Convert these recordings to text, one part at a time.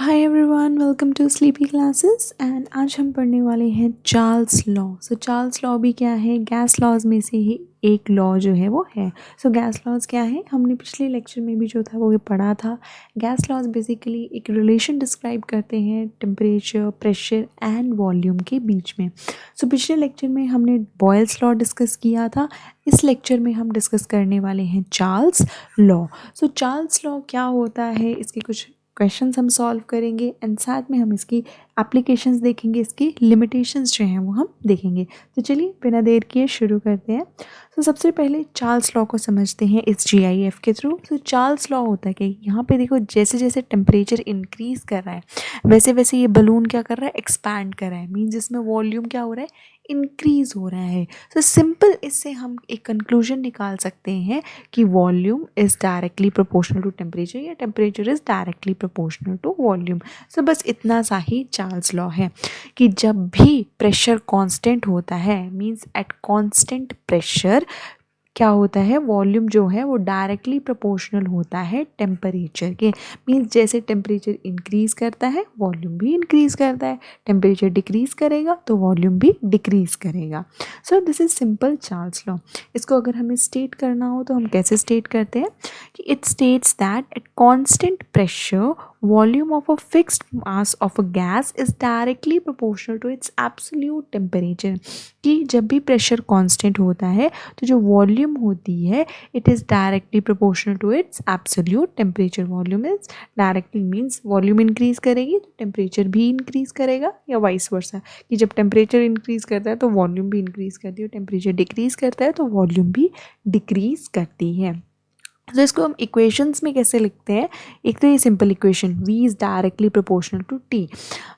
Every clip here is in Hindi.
Hi everyone, welcome to sleepy classes. And आज हम पढ़ने वाले हैं Charles law. So Charles law भी क्या है? गैस लॉज में से ही एक लॉ जो है वो है। सो गैस लॉज क्या है? हमने पिछले लेक्चर में भी जो था वो ये पढ़ा था। गैस लॉज बेसिकली एक रिलेशन डिस्क्राइब करते हैं टेम्परेचर, प्रेशर एंड वॉल्यूम के बीच में। सो पिछले लेक्चर में हमने बॉयल्स लॉ डिस्कस किया था। इस लेक्चर में हम डिस्कस करने वाले हैं Charles law. So Charles law क्या होता है, इसके कुछ क्वेश्चंस हम सॉल्व करेंगे एंड साथ में हम इसकी एप्लीकेशंस देखेंगे, इसकी लिमिटेशंस जो हैं वो हम देखेंगे। तो चलिए बिना देर किए शुरू करते हैं। तो सबसे पहले चार्ल्स लॉ को समझते हैं इस GIF के थ्रू। तो चार्ल्स लॉ होता है कि यहाँ पे देखो जैसे जैसे टेम्परेचर इंक्रीज कर रहा है वैसे वैसे ये बलून क्या कर रहा है? एक्सपैंड कर रहा है। मीन्स इसमें वॉल्यूम क्या हो रहा है? इंक्रीज हो रहा है। तो सिंपल इससे हम एक कंक्लूजन निकाल सकते हैं कि volume is directly proportional to temperature या temperature is directly proportional to volume. So बस इतना सा ही चार्ल्स लॉ है कि जब भी प्रेशर कांस्टेंट होता है, मींस एट कांस्टेंट प्रेशर क्या होता है? वॉल्यूम जो है वो डायरेक्टली प्रोपोर्शनल होता है टेम्परेचर के। मीन्स जैसे टेम्परेचर इंक्रीज करता है वॉल्यूम भी इंक्रीज करता है, टेम्परेचर डिक्रीज करेगा तो वॉल्यूम भी डिक्रीज करेगा। सो this is simple Charles law. इसको अगर हमें स्टेट करना हो तो हम कैसे स्टेट करते हैं कि it states that at constant pressure volume of a fixed mass of a gas is directly proportional to its absolute temperature। कि जब भी प्रेशर कांस्टेंट होता है तो जो वॉल्यूम होती है it is directly proportional to its absolute temperature. Volume is directly means volume increase करेगी तो टेम्परेचर भी इंक्रीज करेगा, या वाइस वर्सा कि जब टेम्परेचर इंक्रीज करता है तो वॉल्यूम भी इंक्रीज करती है, टेम्परेचर डिक्रीज करता है तो वॉल्यूम भी डिक्रीज करती है। तो इसको हम इक्वेशंस में कैसे लिखते हैं? एक तो ये simple equation v is directly proportional to t।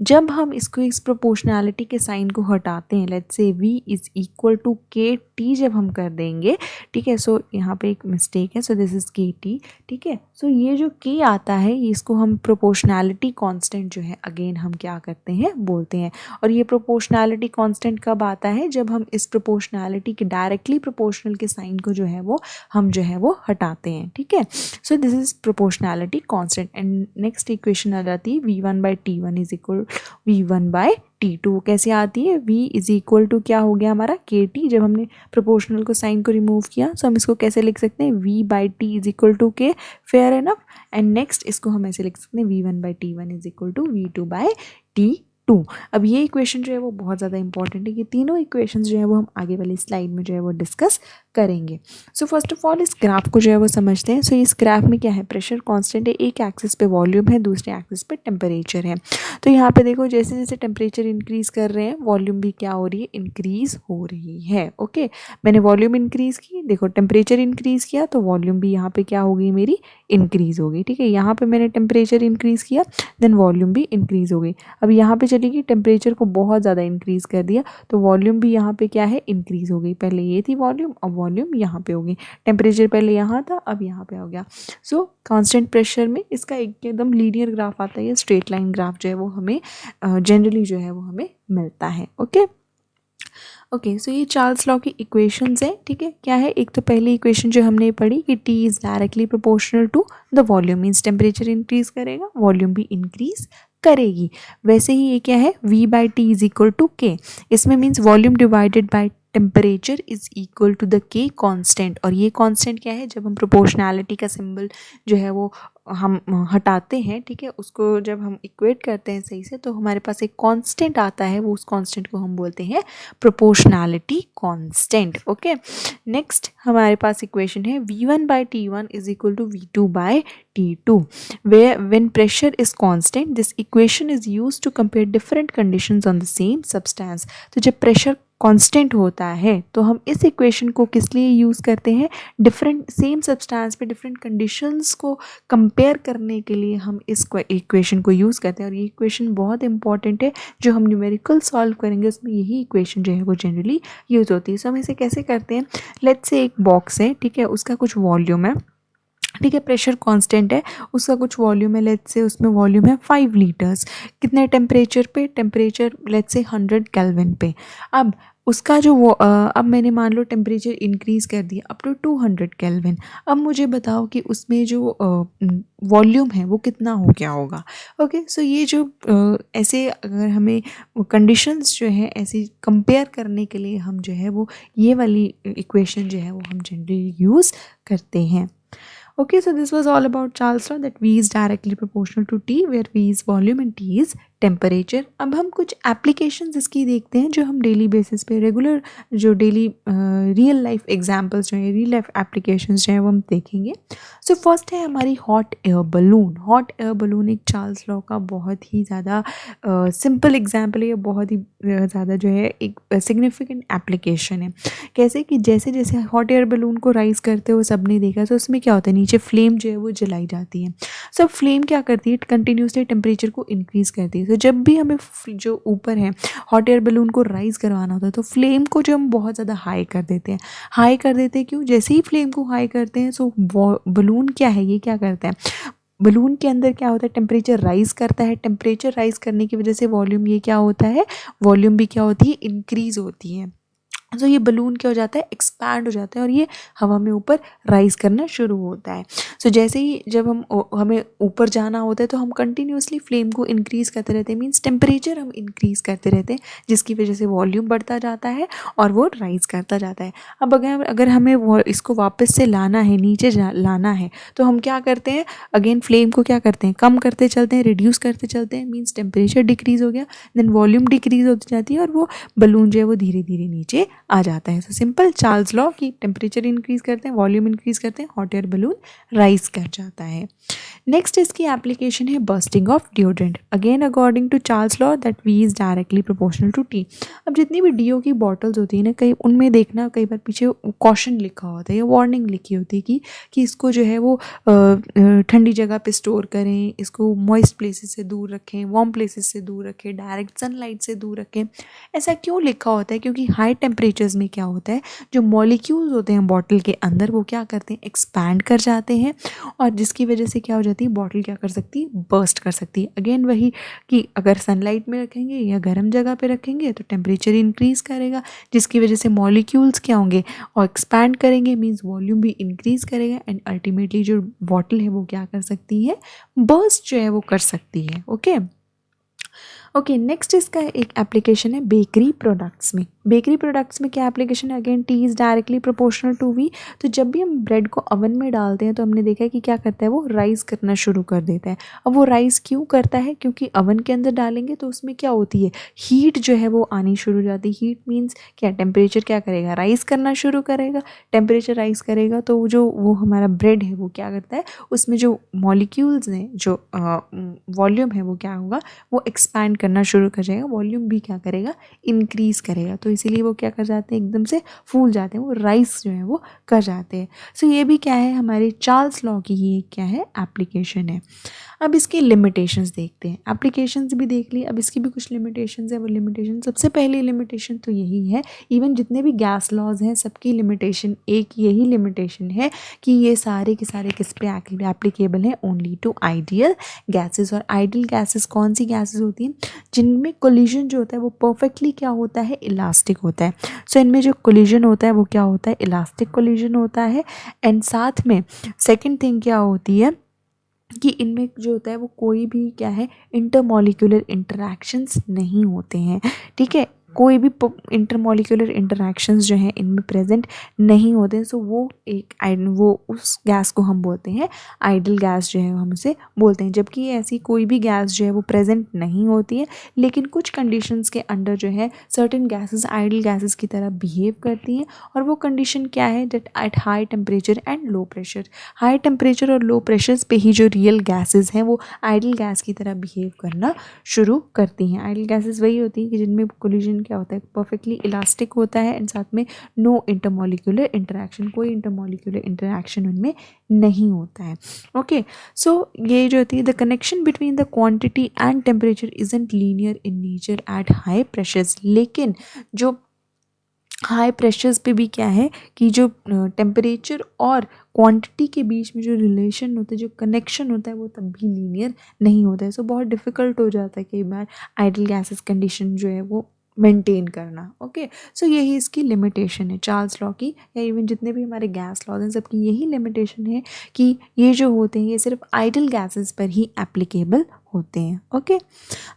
जब हम इसको इस प्रोपोर्शनैलिटी के साइन को हटाते हैं, let's say v is equal to k t जब हम कर देंगे, ठीक है। सो यहाँ पे एक मिस्टेक है, सो दिस इज़ के टी, ठीक है। सो ये जो k आता है इसको हम प्रोपोर्शनैलिटी कांस्टेंट जो है अगेन हम क्या करते हैं बोलते हैं। और ये प्रोपोर्शनैलिटी कांस्टेंट कब आता है? जब हम इस प्रोपोर्शनैलिटी के डायरेक्टली प्रोपोर्शनल के साइन को जो है वो हम जो है वो हटाते हैं, ठीक है। So this is proportionality constant. And next equation आ जाती है v1/t1 इज इक्वल v1/t2। कैसे आती है? v इज इक्वल टू क्या हो गया हमारा? kt। जब हमने प्रोपोर्शनल को साइन को रिमूव किया सो हम इसको कैसे लिख सकते हैं? v/t is equal to k। Fair enough. And next इसको हम ऐसे लिख सकते हैं v1/t1 is equal to v2/t2। अब ये इक्वेशन जो है वो बहुत ज़्यादा इंपॉर्टेंट है। ये तीनों इक्वेशंस जो है वो हम आगे वाली स्लाइड में जो है वो डिस्कस करेंगे। सो फर्स्ट ऑफ ऑल इस ग्राफ को जो है वो समझते हैं। सो इस ग्राफ में क्या है? प्रेशर कांस्टेंट है, एक एक्सिस पे वॉल्यूम है, दूसरे एक्सिस पे टेम्परेचर है। तो यहाँ पे देखो जैसे जैसे टेम्परेचर इंक्रीज कर रहे हैं वॉल्यूम भी क्या हो रही है? इंक्रीज हो रही है। ओके, मैंने वॉल्यूम इंक्रीज की, देखो टेम्परेचर इंक्रीज किया तो वॉल्यूम भी यहाँ पे क्या हो गई मेरी? इंक्रीज हो गई, ठीक है। यहाँ पे मैंने टेम्परेचर इंक्रीज किया देन वॉल्यूम भी इंक्रीज हो गई। अब यहाँ पे चलेगी, टेम्परेचर को बहुत ज़्यादा इंक्रीज कर दिया तो वॉल्यूम भी यहाँ पे क्या है? इंक्रीज हो गई। पहले ये थी वॉल्यूम, अब वॉल्यूम यहाँ पे होगी। टेम्परेचर पहले यहाँ था अब यहाँ पे हो गया। सो कांस्टेंट प्रेशर में इसका एकदम लीनियर ग्राफ आता है, स्ट्रेट लाइन ग्राफ जो है वो हमें जनरली जो है वो हमें मिलता है। ओके, सो ये चार्ल्स लॉ की इक्वेशंस है, ठीक है। क्या है? एक तो पहली इक्वेशन जो हमने पढ़ी कि t is directly proportional to the volume, means temperature increase करेगा वॉल्यूम भी इंक्रीज करेगी। वैसे ही ये क्या है? v/t is equal to k। इसमें means volume divided by temperature is equal to the k constant. और ये कांस्टेंट क्या है? जब हम प्रोपोर्शनैलिटी का सिंबल जो है वो हम हटाते हैं, ठीक है, उसको जब हम इक्वेट करते हैं सही से तो हमारे पास एक कांस्टेंट आता है, वो उस कांस्टेंट को हम बोलते हैं प्रोपोर्शनैलिटी कांस्टेंट। ओके, नेक्स्ट हमारे पास इक्वेशन है v1/t1 is equal to v2/t2 where when pressure is constant this equation is used to compare different conditions on the same substance। तो जब प्रेशर कांस्टेंट होता है तो हम इस इक्वेशन को किस लिए यूज़ करते हैं? डिफरेंट सेम सब्सटेंस पे डिफरेंट कंडीशंस को कंपेयर करने के लिए हम इस इक्वेशन को यूज़ करते हैं। और ये इक्वेशन बहुत इंपॉर्टेंट है, जो हम न्यूमेरिकल सॉल्व करेंगे उसमें यही इक्वेशन जो है वो जनरली यूज़ होती है। सो हम इसे कैसे करते हैं? लेट्स से एक बॉक्स है, ठीक है, उसका कुछ वॉल्यूम है, ठीक है, प्रेशर कांस्टेंट है, उसका कुछ वॉल्यूम है, लेट्स से उसमें वॉल्यूम है 5 लीटर्स। कितने टेम्परेचर पे? टेम्परेचर लेट्स से 100 केल्विन पे। अब उसका जो वो अब मैंने मान लो टेम्परेचर इंक्रीज़ कर दिया अप टू 200 केल्विन। अब मुझे बताओ कि उसमें जो वॉल्यूम है वो कितना हो गया होगा। ओके, सो ये जो ऐसे अगर हमें कंडीशंस जो है ऐसे कंपेयर करने के लिए हम जो है वो ये वाली इक्वेशन जो है वो हम जनरली यूज़ करते हैं। Okay, so this was all about Charles law that V is directly proportional to T, where V is volume and T is temperature. अब हम कुछ एप्लीकेशंस इसकी देखते हैं जो हम डेली बेसिस पे रेगुलर जो डेली रियल लाइफ एग्जांपल्स जो है रियल लाइफ एप्लीकेशंस जो है वो हम देखेंगे। सो फर्स्ट है हमारी hot air balloon. Hot air balloon एक चार्ल्स लॉ का बहुत ही ज़्यादा सिंपल एग्जांपल है, बहुत ही ज़्यादा जो है एक सिग्निफिकेंट एप्लीकेशन है। कैसे कि जैसे जैसे हॉट एयर बलून को राइज करते हो सब ने देखा, तो उसमें क्या होता है नीचे फ्लेम जो है वो जलाई जाती है। सब फ्लेम क्या करती है, कंटिन्यूसली टेम्परेचर को इंक्रीज़ करती है। तो जब भी हमें जो ऊपर है हॉट एयर बलून को राइज करवाना होता है तो फ्लेम को जो हम बहुत ज़्यादा हाई कर देते हैं। हाई कर देते हैं क्यों, जैसे ही फ्लेम को हाई करते हैं सो बलून क्या है, ये क्या करता है, बलून के अंदर क्या होता है टेम्परेचर राइज करता है। टेम्परेचर राइज करने की वजह से वॉल्यूम ये क्या होता है, वॉल्यूम भी क्या होती है, इंक्रीज होती है। तो ये बलून क्या हो जाता है, एक्सपैंड हो जाता है और ये हवा में ऊपर राइज करना शुरू होता है। सो जैसे ही जब हमें ऊपर जाना होता है तो हम कंटिन्यूसली फ्लेम को इंक्रीज़ करते रहते हैं, मीन्स टेम्परेचर हम इंक्रीज़ करते रहते हैं, जिसकी वजह से वॉल्यूम बढ़ता जाता है और वो राइज करता जाता है। अब अगर हमें इसको वापस से लाना है, नीचे लाना है, तो हम क्या करते हैं, अगेन फ्लेम को क्या करते हैं, कम करते चलते हैं, रिड्यूस करते चलते हैं, मीन्स टेम्परेचर डिक्रीज़ हो गया, देन वॉल्यूम डिक्रीज़ होती जाती है और वो बलून जो है वो धीरे धीरे नीचे आ जाता है। सो सिंपल चार्ल्स लॉ की टेम्परेचर इंक्रीज करते हैं, वॉल्यूम इंक्रीज करते हैं, हॉट एयर बलून राइज कर जाता है। नेक्स्ट इसकी एप्लीकेशन है bursting of deodorant. Again according to Charles law that v is directly proportional to t. अब जितनी भी डीओ की बॉटल्स होती है ना, कई उनमें देखना कई बार पीछे कॉशन लिखा होता है या वार्निंग लिखी होती है कि इसको जो है वो ठंडी जगह पे स्टोर करें, इसको मॉइस्ट प्लेसेस से दूर रखें, वार्म प्लेसेस से दूर रखें, डायरेक्ट सनलाइट से दूर रखें। ऐसा क्यों लिखा होता है, क्योंकि हाई टेम्परेचर्स में क्या होता है, जो मॉलिक्यूल्स होते हैं बॉटल के अंदर वो क्या करते हैं, एक्सपैंड कर जाते हैं और जिसकी वजह से क्या हो जाती है, बॉटल क्या कर सकती है, बर्स्ट कर सकती है। अगेन वही कि अगर सनलाइट में रखेंगे या गर्म जगह पे रखेंगे तो टेम्परेचर इंक्रीज करेगा, जिसकी वजह से मॉलिक्यूल्स क्या होंगे और एक्सपैंड करेंगे, मीन्स वॉल्यूम भी इंक्रीज करेगा एंड अल्टीमेटली जो बॉटल है वो क्या कर सकती है, बर्स्ट जो है वो कर सकती है। ओके, नेक्स्ट इसका एक एप्लीकेशन है बेकरी प्रोडक्ट्स में। बेकरी प्रोडक्ट्स में क्या एप्लीकेशन है, again t is directly proportional to v. तो जब भी हम ब्रेड को ओवन में डालते हैं तो हमने देखा है कि क्या करता है, वो राइज़ करना शुरू कर देता है। अब वो राइज़ क्यों करता है, क्योंकि ओवन के अंदर डालेंगे तो उसमें क्या होती है, हीट जो है वो आनी शुरू हो जाती है। हीट मीन्स क्या, टेम्परेचर क्या करेगा, राइज़ करना शुरू करेगा। टेम्परेचर राइज़ करेगा तो जो वो हमारा ब्रेड है वो क्या करता है, उसमें जो मॉलिक्यूल्स हैं, जो वॉल्यूम है वो क्या होगा, वो एक्सपैंड करना शुरू कर जाएगा, वॉल्यूम भी क्या करेगा, इंक्रीज़ करेगा। तो इसीलिए वो क्या कर जाते हैं, एकदम से फूल जाते हैं, वो राइस जो है वो कर जाते हैं। सो ये भी क्या है, हमारे चार्ल्स लॉ की ये क्या है, एप्लीकेशन है। अब इसकी लिमिटेशंस देखते हैं, एप्लीकेशंस भी देख ली, अब इसकी भी कुछ लिमिटेशंस है। वो लिमिटेशन, सबसे पहली लिमिटेशन तो यही है, इवन जितने भी गैस लॉज हैं सबकी लिमिटेशन एक यही लिमिटेशन है कि ये सारे के सारे किस पे एप्लीकेबल हैं, ओनली टू आइडियल गैसेस। और आइडियल गैसेस कौन सी गैसेस होती हैं, जिनमें कोलिजन जो होता है वो परफेक्टली क्या होता है, इलास्टिक होता है। सो इनमें जो कोलिजन होता है वो क्या होता है, इलास्टिक कोलिजन होता है। एंड साथ में सेकंड थिंग क्या होती है कि इनमें जो होता है वो कोई भी क्या है, इंटरमॉलिक्यूलर इंटरैक्शंस नहीं होते हैं। ठीक है, कोई भी इंटरमॉलिक्यूलर इंटरैक्शंस जो हैं इनमें प्रेजेंट नहीं होते हैं। सो वो वो उस गैस को हम बोलते हैं आइडल गैस जो है हम उसे बोलते हैं। जबकि ऐसी कोई भी गैस जो है वो प्रेजेंट नहीं होती है, लेकिन कुछ कंडीशंस के अंडर जो है सर्टेन गैसेस आइडल गैसेस की तरह बिहेव करती हैं। और वो कंडीशन क्या है, that at high temperature and low pressure, high temperature और लो प्रेशर्स पे ही जो रियल गैसेस हैं वो आइडल गैस की तरह बिहेव करना शुरू करती हैं। आइडल गैसेस वही होती हैं कि जिनमें कोलिजन क्या होता है, परफेक्टली इलास्टिक होता है एंड साथ में नो इंटरमॉलिक्यूलर इंटरैक्शन, कोई इंटरमॉलिक्यूलर इंटरैक्शन उनमें नहीं होता है। ओके, सो ये जो होती है, the connection between the quantity and temperature isn't linear in nature at high pressures. लेकिन जो हाई प्रेशर्स पे भी क्या है कि जो टेम्परेचर और क्वांटिटी के बीच में जो रिलेशन होता है, जो कनेक्शन होता है, वो तब भी लीनियर नहीं होता है। सो बहुत डिफ़िकल्ट हो जाता है कई बार आइडल गैसेस कंडीशन जो है वो मेंटेन करना। ओके, सो यही इसकी लिमिटेशन है चार्ल्स लॉ की, या इवन जितने भी हमारे गैस लॉज हैं सबकी यही लिमिटेशन है कि ये जो होते हैं ये सिर्फ आइडल गैसेस पर ही एप्लीकेबल होते हैं। ओके,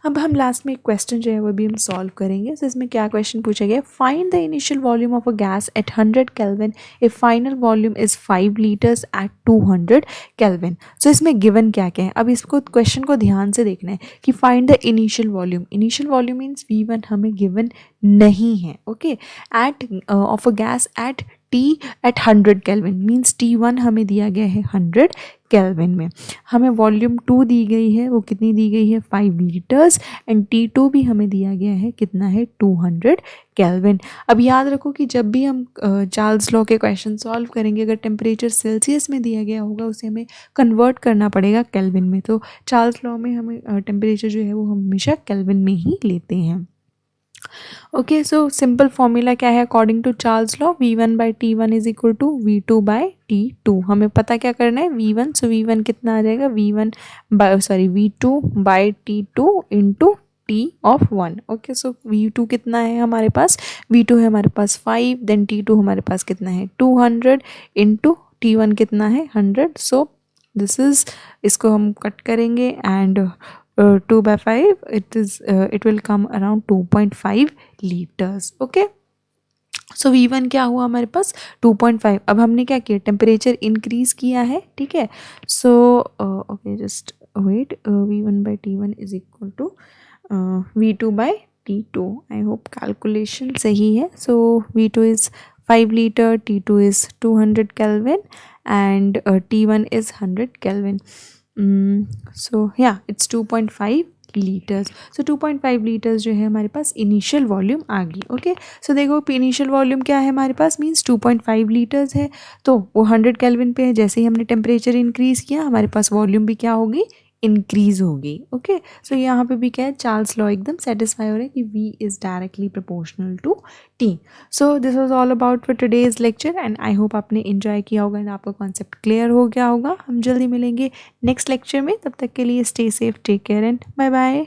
अब हम लास्ट में एक क्वेश्चन जो है वो भी हम सॉल्व करेंगे। सो इसमें क्या क्वेश्चन पूछा गया, find the initial volume of a gas at 100 kelvin if final volume is 5 litres at 200 kelvin. So इसमें गिवन क्या क्या है, अब इसको क्वेश्चन को ध्यान से देखना है कि find the initial volume. Initial volume means V1 हमें गिवन नहीं है। Okay, at of a gas at T at 100 kelvin means T1 हमें दिया गया है 100 केल्विन में, हमें वॉल्यूम 2 दी गई है, वो कितनी दी गई है 5 लीटर्स, एंड T2 भी हमें दिया गया है कितना है 200 केल्विन। अब याद रखो कि जब भी हम चार्ल्स लॉ के क्वेश्चन सॉल्व करेंगे, अगर टेम्परेचर सेल्सियस में दिया गया होगा उसे हमें कन्वर्ट करना पड़ेगा केल्विन में। तो चार्ल्स लॉ में हमें टेम्परेचर जो है वो हमेशा केल्विन में ही लेते हैं। ओके, सो सिंपल फॉर्मूला क्या है according to Charles law, V1/T1 is equal to V2/T2। हमें पता क्या करना है V1, सो V1 कितना आ जाएगा V2/T2 into T of 1। Okay, so V2 कितना है हमारे पास, V2 है हमारे पास 5, देन T2 हमारे पास कितना है 200 इंटू T1 कितना है 100। सो दिस इज, इसको हम कट करेंगे and 2/5 it will come around 2.5 liters। Okay, so V1 क्या हुआ हमारे पास 2.5। अब हमने क्या किया, टेम्परेचर इंक्रीज किया है। ठीक है, so okay just wait, V1/T1 is equal to V2/T2। I hope calculation सही है। So V2 is 5 litre, T2 is 200 kelvin and T1 is 100 kelvin. So yeah it's 2.5 litres. So 2.5 litres जो है हमारे पास इनिशियल वॉल्यूम आ गई। ओके, सो देखो इनिशियल वॉल्यूम क्या है हमारे पास, मीन्स 2.5 लीटर्स है, तो वो 100 केल्विन पे है। जैसे ही हमने टेम्परेचर इंक्रीज़ किया हमारे पास वॉल्यूम भी क्या होगी, इंक्रीज होगी। ओके, सो यहाँ पे भी क्या है, चार्ल्स लॉ एकदम सेटिस्फाई हो रहा है कि V is directly proportional to T। So this was all about for today's lecture and I hope आपने एंजॉय किया होगा एंड आपका कॉन्सेप्ट क्लियर हो गया होगा। हम जल्दी मिलेंगे नेक्स्ट लेक्चर में, तब तक के लिए stay safe, take care and bye bye.